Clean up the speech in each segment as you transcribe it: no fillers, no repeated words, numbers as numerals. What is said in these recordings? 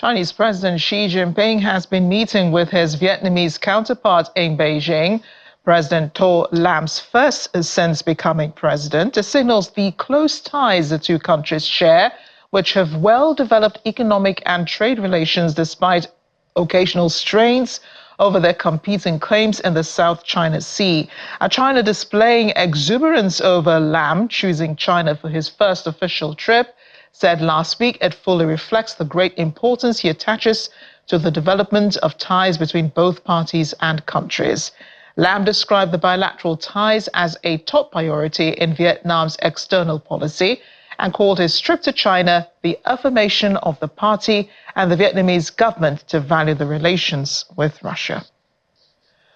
Chinese President Xi Jinping has been meeting with his Vietnamese counterpart in Beijing. President To Lam's first since becoming president. It signals the close ties the two countries share, which have well-developed economic and trade relations despite occasional strains over their competing claims in the South China Sea. China displaying exuberance over Lam choosing China for his first official trip, said last week it fully reflects the great importance he attaches to the development of ties between both parties and countries. Lam described the bilateral ties as a top priority in Vietnam's external policy and called his trip to China the affirmation of the party and the Vietnamese government to value the relations with Russia.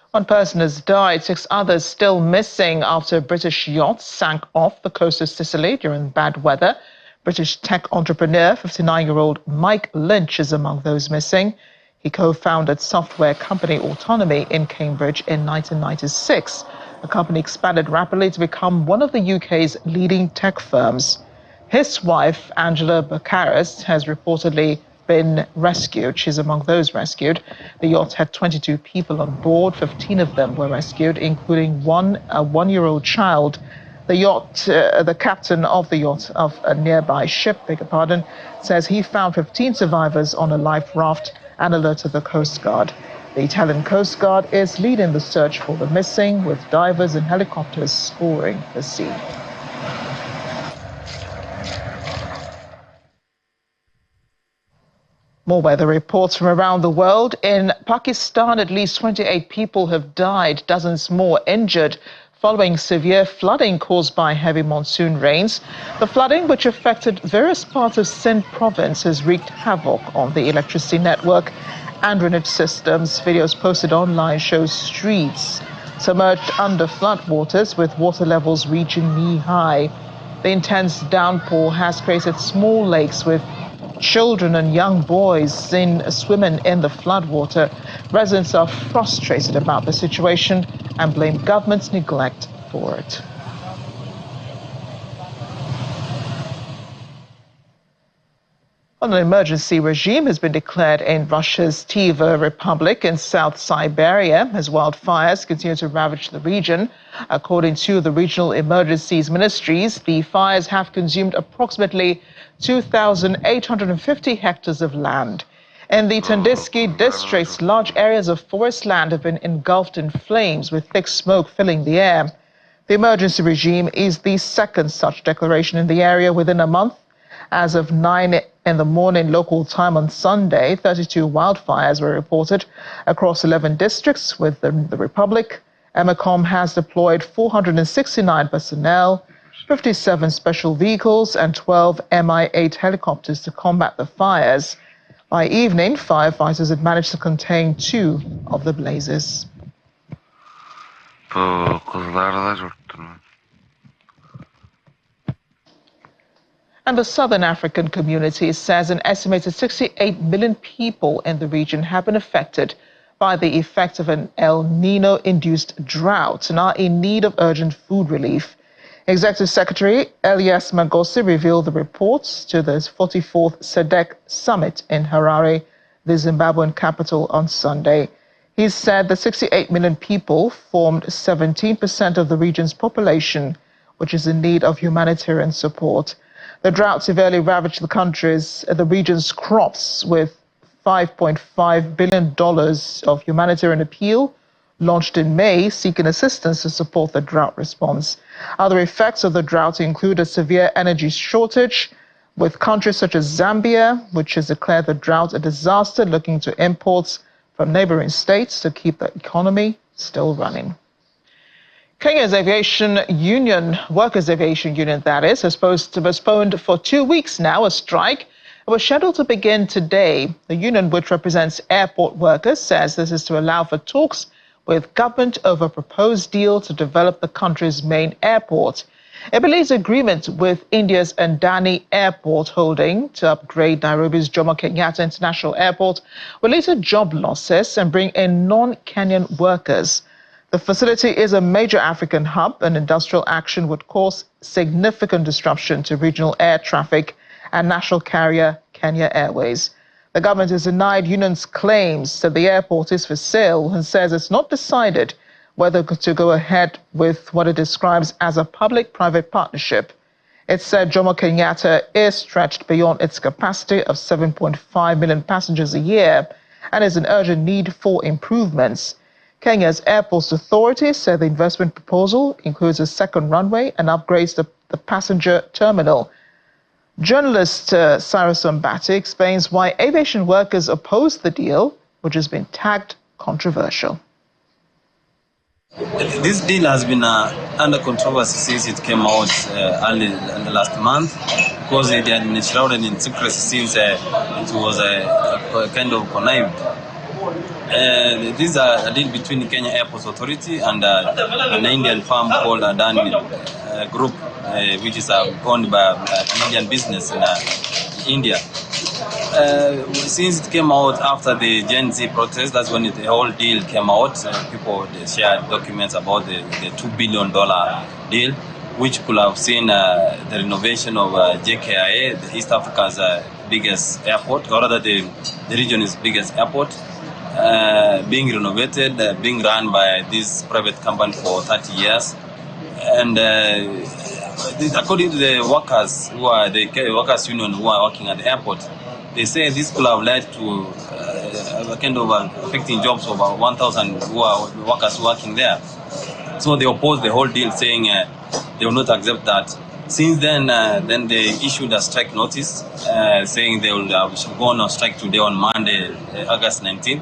One person has died, 6 others still missing after a British yacht sank off the coast of Sicily during bad weather. British tech entrepreneur, 59-year-old Mike Lynch, is among those missing. He co-founded software company Autonomy in Cambridge in 1996. The company expanded rapidly to become one of the UK's leading tech firms. His wife, Angela Baccaris, has reportedly been rescued. She's among those rescued. The yacht had 22 people on board. 15 of them were rescued, including a one-year-old child. The captain of the yacht of a nearby ship, says he found 15 survivors on a life raft and alerted the Coast Guard. The Italian Coast Guard is leading the search for the missing, with divers and helicopters scouring the sea. More weather reports from around the world. In Pakistan, at least 28 people have died, dozens more injured, following severe flooding caused by heavy monsoon rains. The flooding, which affected various parts of Sindh province, has wreaked havoc on the electricity network and drainage systems. Videos posted online show streets submerged under floodwaters, with water levels reaching knee-high. The intense downpour has created small lakes with children and young boys seen swimming in the floodwater. Residents are frustrated about the situation and blame government's neglect for it. An emergency regime has been declared in Russia's Tiva Republic in South Siberia as wildfires continue to ravage the region. According to the regional emergencies ministries, the fires have consumed approximately 2,850 hectares of land. In the Tendisky district, large areas of forest land have been engulfed in flames, with thick smoke filling the air. The emergency regime is the second such declaration in the area within a month. As of 9 in the morning local time on Sunday, 32 wildfires were reported across 11 districts within the Republic. EMACOM has deployed 469 personnel, 57 special vehicles and 12 Mi-8 helicopters to combat the fires. By evening, firefighters had managed to contain 2 of the blazes. And the Southern African community says an estimated 68 million people in the region have been affected by the effect of an El Nino-induced drought and are in need of urgent food relief. Executive Secretary Elias Magosi revealed the reports to the 44th SADC summit in Harare, the Zimbabwean capital, on Sunday. He said the 68 million people formed 17% of the region's population, which is in need of humanitarian support. The drought severely ravaged the region's crops, with $5.5 billion of humanitarian appeal launched in May, seeking assistance to support the drought response. Other effects of the drought include a severe energy shortage, with countries such as Zambia, which has declared the drought a disaster, looking to imports from neighboring states to keep the economy still running. Kenya's aviation union, Workers' Aviation Union that is, has postponed for 2 weeks now a strike. It was scheduled to begin today. The union, which represents airport workers, says this is to allow for talks with government over a proposed deal to develop the country's main airport. It believes agreement with India's Andani Airport Holding to upgrade Nairobi's Jomo Kenyatta International Airport will lead to job losses and bring in non-Kenyan workers. The facility is a major African hub, and industrial action would cause significant disruption to regional air traffic and national carrier Kenya Airways. The government has denied unions' claims that the airport is for sale and says it's not decided whether to go ahead with what it describes as a public-private partnership. It said Jomo Kenyatta is stretched beyond its capacity of 7.5 million passengers a year and is in urgent need for improvements. Kenya's Airports Authority said the investment proposal includes a second runway and upgrades the passenger terminal. Journalist Cyrus Mbati explains why aviation workers oppose the deal, which has been tagged controversial. This deal has been under controversy since it came out early in the last month, because it had been shrouded in secrecy since it was kind of connived. This is a deal between the Kenya Airports Authority and an Indian firm called Adani Group, which is owned by a Canadian business in India. Since it came out after the Gen Z protest, that's when the whole deal came out. People shared documents about the $2 billion deal, which could have seen the renovation of JKIA, the East Africa's biggest airport, or rather the region's biggest airport, being renovated, being run by this private company for 30 years. And according to the workers who are the workers union who are working at the airport, they say this could have led to kind of affecting jobs of 1,000 workers working there. So they opposed the whole deal, saying they will not accept that. Since then they issued a strike notice, saying they will go on strike today on Monday, August 19th.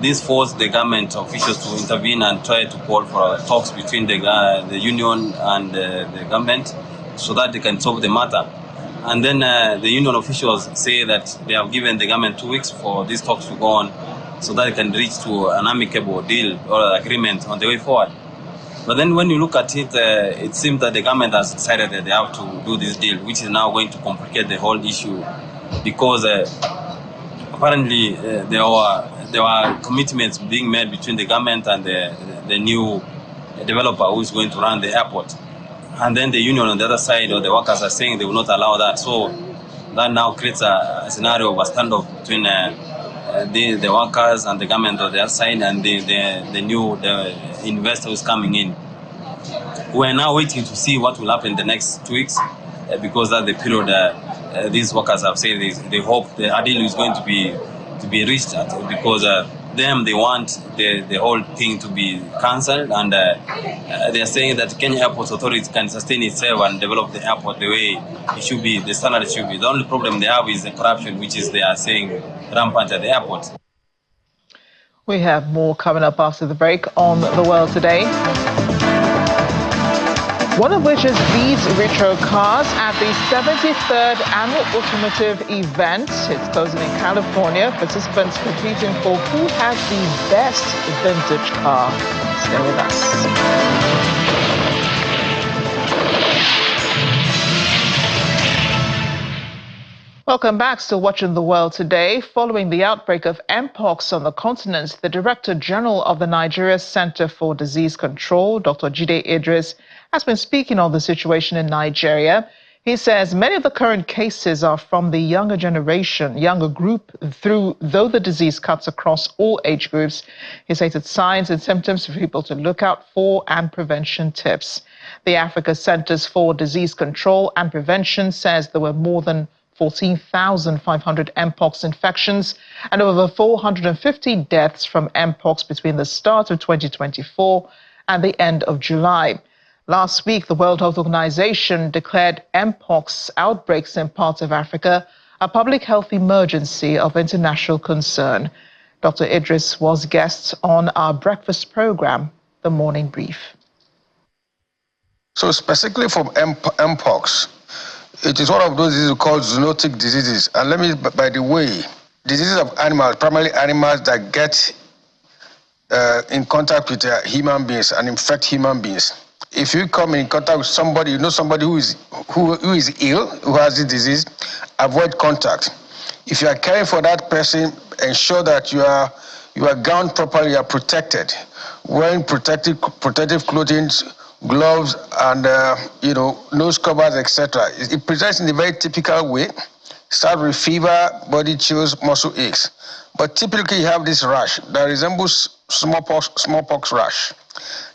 This forced the government officials to intervene and try to call for talks between the union and the government so that they can solve the matter. And then the union officials say that they have given the government 2 weeks for these talks to go on so that they can reach to an amicable deal or agreement on the way forward. But then when you look at it, it seems that the government has decided that they have to do this deal, which is now going to complicate the whole issue, because apparently there were commitments being made between the government and the new developer who is going to run the airport. And then the union on the other side, or the workers, are saying they will not allow that. So that now creates a scenario of a standoff between the workers and the government on the other side, and the new investor who is coming in. We are now waiting to see what will happen in the next 2 weeks, because that's the period these workers have said they hope the deal is going to be reached at, because they want the whole thing to be cancelled, and they are saying that Kenya Airports Authority can sustain itself and develop the airport the way it should be, the standard it should be. The only problem they have is the corruption, which is, they are saying, rampant at the airport. We have more coming up after the break on The World Today. One of which is these retro cars at the 73rd Annual Automotive Event. It's closing in California. Participants competing for who has the best vintage car. Stay with us. Welcome back. Still watching The World Today. Following the outbreak of Mpox on the continent, the Director General of the Nigeria Center for Disease Control, Dr. Jide Idris, has been speaking on the situation in Nigeria. He says many of the current cases are from the younger generation, younger group, though the disease cuts across all age groups. He stated signs and symptoms for people to look out for and prevention tips. The Africa Centers for Disease Control and Prevention says there were more than 14,500 Mpox infections and over 450 deaths from Mpox between the start of 2024 and the end of July. Last week, the World Health Organization declared Mpox outbreaks in parts of Africa a public health emergency of international concern. Dr. Idris was guest on our breakfast program, The Morning Brief. So specifically for Mpox, it is one of those diseases called zoonotic diseases. And let me, by the way, diseases of animals, primarily animals that get in contact with human beings and infect human beings. If you come in contact with somebody, you know somebody who is ill, who has the disease, avoid contact. If you are caring for that person, ensure that you are gowned properly, you are protected, wearing protective clothing, gloves, and nose covers, etc. It presents in a very typical way. start with fever, body chills, muscle aches. But typically you have this rash that resembles smallpox rash.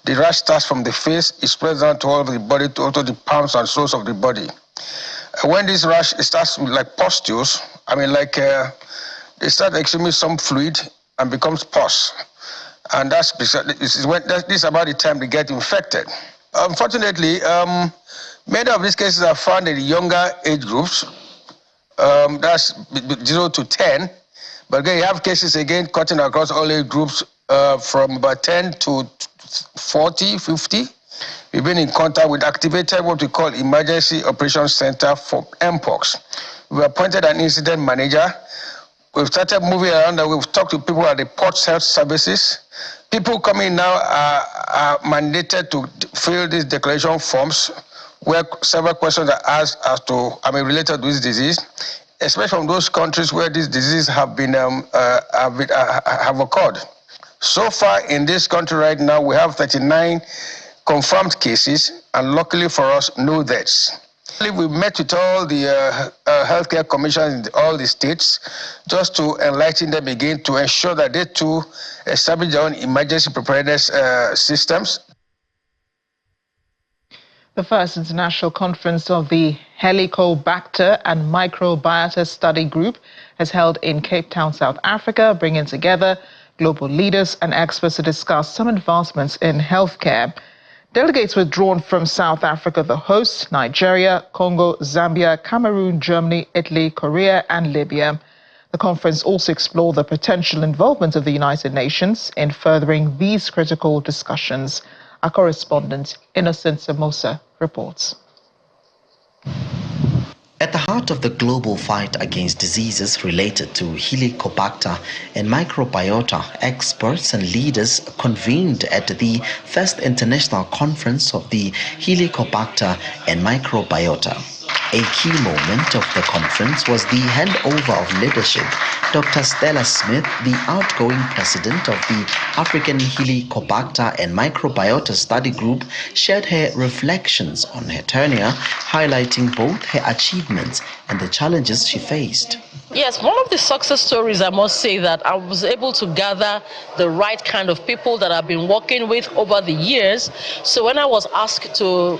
The rash starts from the face, it spreads down to all of the body, to all the palms and soles of the body. When this rash starts with like pustules, they start exuding some fluid and becomes pus. And this is about the time they get infected. Unfortunately, many of these cases are found in the younger age groups, that's 0 to 10. But again, you have cases again cutting across all age groups from about 10 to 40, 50. We've been in contact with activated what we call Emergency Operations Center for Mpox. We've appointed an incident manager. We've started moving around and we've talked to people at the Port Health Services. People coming now are mandated to fill these declaration forms where several questions are asked as to, related to this disease, especially from those countries where these diseases have been have occurred. So far in this country right now, we have 39 confirmed cases, and luckily for us, no deaths. We met with all the healthcare commissioners in all the states just to enlighten them again to ensure that they too establish their own emergency preparedness systems. The first international conference of the Helicobacter and Microbiota Study Group has held in Cape Town, South Africa, bringing together global leaders and experts to discuss some advancements in healthcare. Delegates were drawn from South Africa, the host, Nigeria, Congo, Zambia, Cameroon, Germany, Italy, Korea, and Libya. The conference also explored the potential involvement of the United Nations in furthering these critical discussions. Our correspondent, Innocent Samosa, reports. At the heart of the global fight against diseases related to Helicobacter and microbiota, experts and leaders convened at the first international conference of the Helicobacter and microbiota. A key moment of the conference was the handover of leadership. Dr. Stella Smith, the outgoing president of the African Helicobacter and Microbiota Study Group, shared her reflections on her tenure, highlighting both her achievements and the challenges she faced. Yes, one of the success stories, I must say, that I was able to gather the right kind of people that I've been working with over the years. So when I was asked to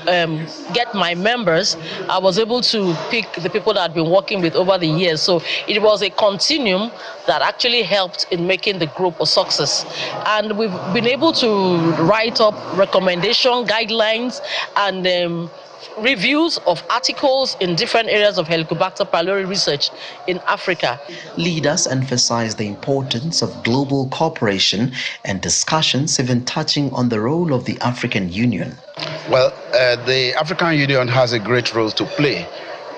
get my members, I was able to pick the people that I've been working with over the years. So it was a continuum that actually helped in making the group a success. And we've been able to write up recommendation guidelines and reviews of articles in different areas of Helicobacter pylori research in Africa. Leaders emphasized the importance of global cooperation and discussions, even touching on the role of the African Union. Well, the African Union has a great role to play.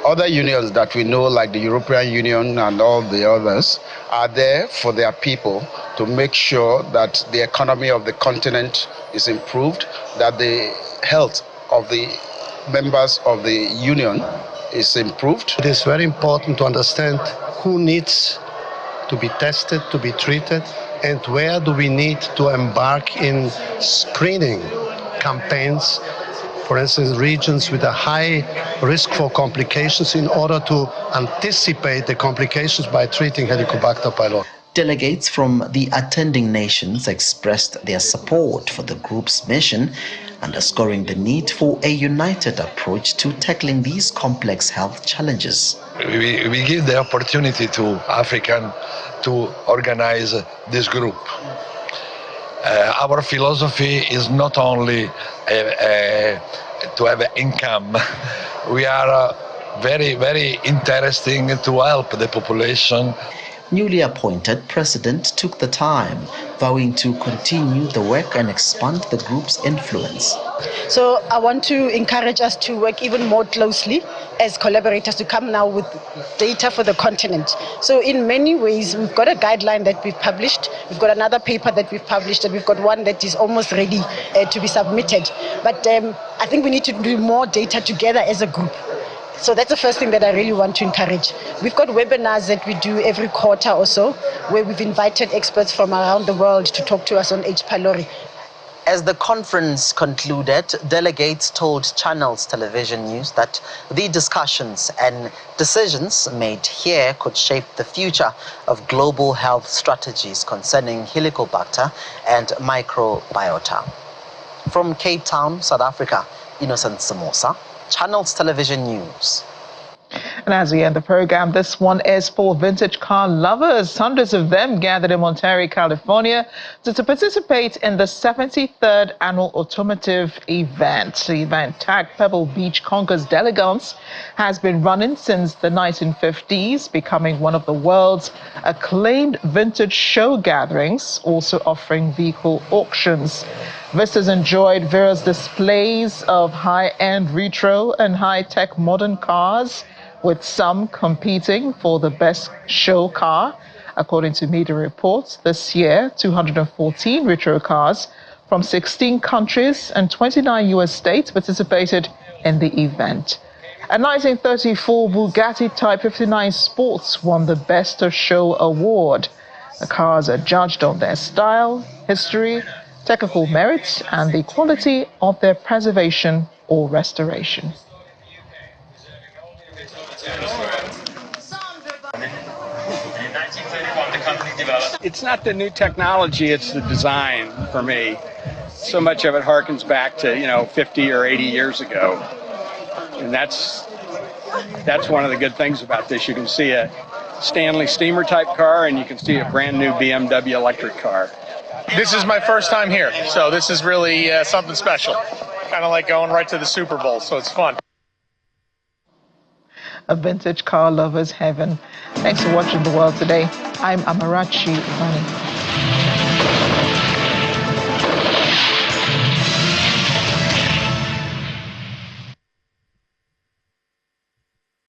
Other unions that we know, like the European Union and all the others, are there for their people to make sure that the economy of the continent is improved, that the health of the members of the union is improved. It is very important to understand who needs to be tested, to be treated, and where do we need to embark in screening campaigns, for instance, regions with a high risk for complications, in order to anticipate the complications by treating Helicobacter pylori. Delegates from the attending nations expressed their support for the group's mission, underscoring the need for a united approach to tackling these complex health challenges. We give the opportunity to African to organize this group. Our philosophy is not only to have income. We are very, very interesting to help the population. Newly appointed president took the time, vowing to continue the work and expand the group's influence. So I want to encourage us to work even more closely as collaborators, to come now with data for the continent. So in many ways, we've got a guideline that we've published, we've got another paper that we've published, and we've got one that is almost ready to be submitted. But I think we need to do more data together as a group. So that's the first thing that I really want to encourage. We've got webinars that we do every quarter or so, where we've invited experts from around the world to talk to us on H. pylori. As the conference concluded, delegates told Channels Television News that the discussions and decisions made here could shape the future of global health strategies concerning Helicobacter and microbiota. From Cape Town, South Africa, Innocent Samosa, Channels Television News. And as we end the program, this one is for vintage car lovers. Hundreds of them gathered in Ontario, California to participate in the 73rd Annual Automotive Event. The event, tagged Pebble Beach Conquers d'Elegance, has been running since the 1950s, becoming one of the world's acclaimed vintage show gatherings, also offering vehicle auctions. Visitors enjoyed various displays of high-end retro and high-tech modern cars, with some competing for the best show car. According to media reports, this year, 214 retro cars from 16 countries and 29 US states participated in the event. A 1934 Bugatti Type 59 Sports won the Best of Show award. The cars are judged on their style, history, technical merits, and the quality of their preservation or restoration. It's not the new technology, it's the design for me. So much of it harkens back to, 50 or 80 years ago. And that's one of the good things about this. You can see a Stanley steamer type car and you can see a brand new BMW electric car. This is my first time here, so this is really something special. Kind of like going right to the Super Bowl, so it's fun. A vintage car lover's heaven. Thanks for watching The World Today. I'm Amarachi Vani.